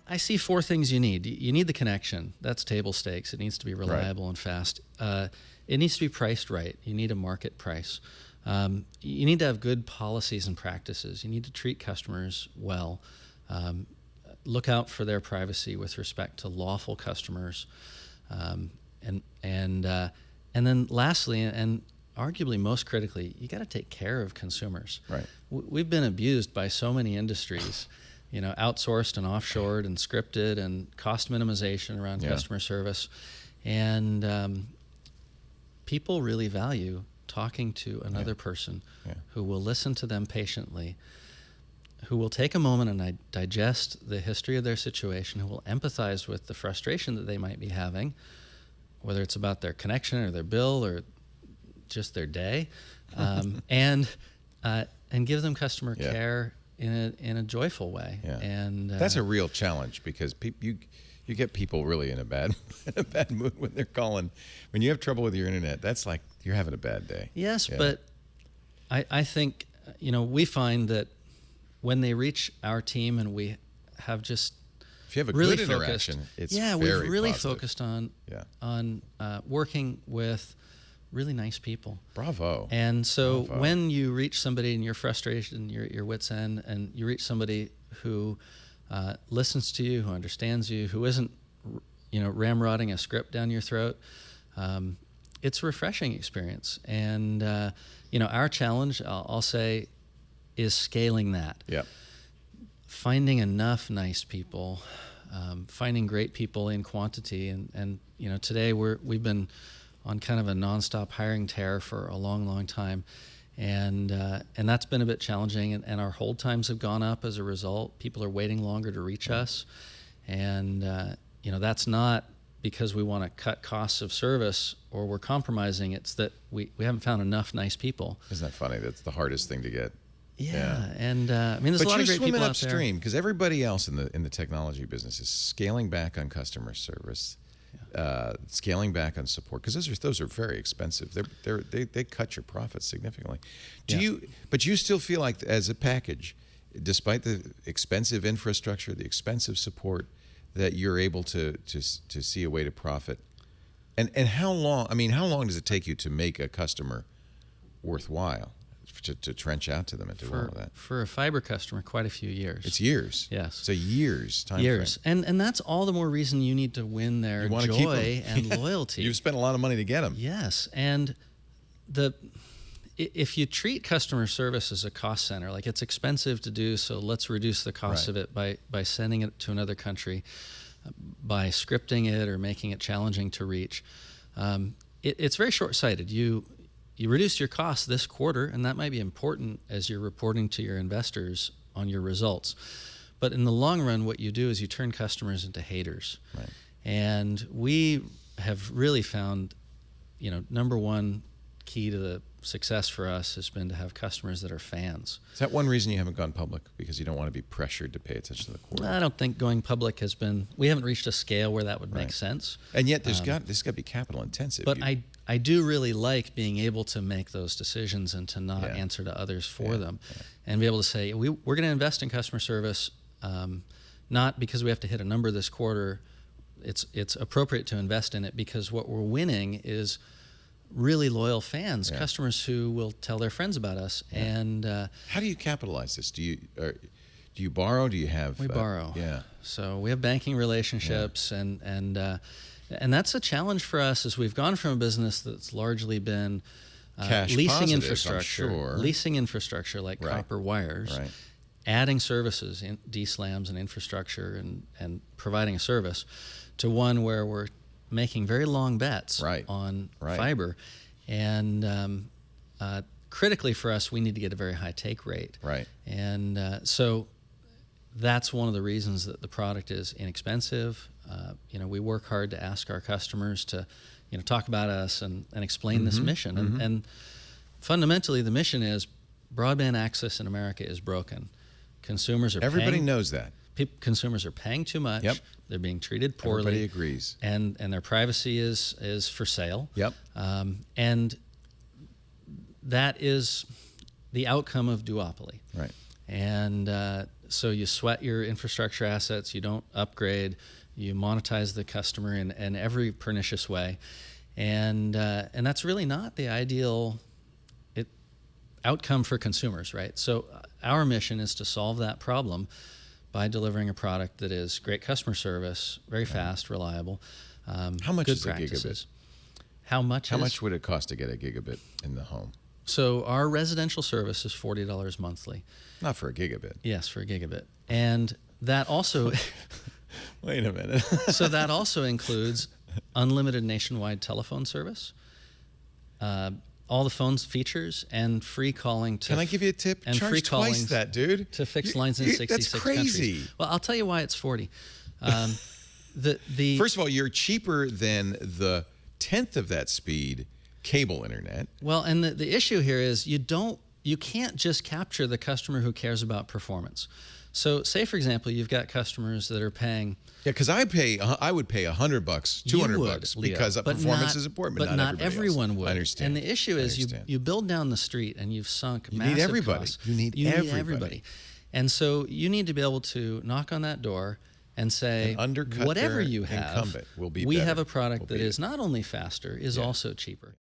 I see four things you need. You need the connection. That's table stakes. It needs to be reliable and fast. It needs to be priced right. You need a market price. You need to have good policies and practices. You need to treat customers well. Look out for their privacy with respect to lawful customers. And then lastly, and arguably most critically, you got to take care of consumers. Right. We've been abused by so many industries, outsourced and offshored and scripted and cost minimization around customer service. And people really value talking to another person who will listen to them patiently, who will take a moment and digest the history of their situation, who will empathize with the frustration that they might be having, whether it's about their connection or their bill or just their day, and give them customer care in a joyful way. Yeah. And that's a real challenge because you get people really in a bad mood when they're calling. When you have trouble with your internet, that's like you're having a bad day. Yes, but I think we find that when they reach our team and we have just if you have a really good interaction, it's we've very really positive. focused on working with really nice people. Bravo. And so when you reach somebody and you're frustrated and you're at your wit's end, and you reach somebody who listens to you, who understands you, who isn't ramrodding a script down your throat, it's a refreshing experience. And our challenge, I'll say, is scaling that. Yeah. Finding enough nice people, finding great people in quantity, and today we've been on kind of a nonstop hiring tear for a long, long time, and that's been a bit challenging. And our hold times have gone up as a result. People are waiting longer to reach us, and that's not because we want to cut costs of service or we're compromising. It's that we haven't found enough nice people. Isn't that funny? That's the hardest thing to get. Yeah. And there's a lot of great people out there. But you're swimming upstream because everybody else in the technology business is scaling back on customer service, scaling back on support because those are very expensive. They cut your profits significantly. But you still feel like as a package, despite the expensive infrastructure, the expensive support, that you're able to see a way to profit. And how long? I mean, how long does it take you to make a customer worthwhile? To trench out to them and do all of that. For a fiber customer, quite a few years. It's years. Yes. It's a year's time years. frame. And that's all the more reason you need to win their joy and loyalty. You've spent a lot of money to get them. Yes. And if you treat customer service as a cost center, like it's expensive to do, so let's reduce the cost of it by sending it to another country, by scripting it or making it challenging to reach, it's very short-sighted. You reduce your costs this quarter, and that might be important as you're reporting to your investors on your results. But in the long run, what you do is you turn customers into haters. Right. And we have really found, number one key to the success for us has been to have customers that are fans. Is that one reason you haven't gone public? Because you don't want to be pressured to pay attention to the quarter? I don't think going public we haven't reached a scale where that would make sense. And yet this got to be capital intensive. But I do really like being able to make those decisions and to not answer to others for them, and be able to say, we're going to invest in customer service, not because we have to hit a number this quarter. It's appropriate to invest in it because what we're winning is really loyal fans, customers who will tell their friends about us. And how do you capitalize this? Do you borrow? Do you have? We borrow. Yeah. So we have banking relationships, and that's a challenge for us as we've gone from a business that's largely been leasing infrastructure like copper wires, adding services, DSLAMs and infrastructure and providing a service, to one where we're making very long bets on fiber. And critically for us, we need to get a very high take rate. Right. And so that's one of the reasons that the product is inexpensive. We work hard to ask our customers to, talk about us and explain this mission. And fundamentally, the mission is broadband access in America is broken. Everybody knows that. Consumers are paying too much. Yep. They're being treated poorly. Everybody agrees. And their privacy is for sale. Yep. And that is the outcome of duopoly. Right. And So you sweat your infrastructure assets, you don't upgrade, you monetize the customer in every pernicious way. And that's really not the ideal outcome for consumers, right? So our mission is to solve that problem by delivering a product that is great customer service, very fast, reliable, How much good is practices. a gigabit? How much Would it cost to get a gigabit in the home? So our residential service is $40 monthly. Not for a gigabit. Yes, for a gigabit. And that also Wait a minute. so that also includes unlimited nationwide telephone service, all the phone's features, and free calling to. Can I give you a tip? And Charge free twice callings that, dude. to fixed lines in 66 that's crazy. countries. Well, I'll tell you why it's 40. First of all, you're cheaper than the 10th of that speed cable internet. Well, and the issue here is you can't just capture the customer who cares about performance. So say, for example, you've got customers that are paying. Yeah, because I would pay $100, $200 Leo, because performance is important, but not everyone would. I understand. And the issue is you build down the street and you've sunk You massive need everybody. costs. You need everybody. And so you need to be able to knock on that door and say, and undercut whatever their you have, incumbent will be we better. have a product We'll that beat is not only faster, is also cheaper.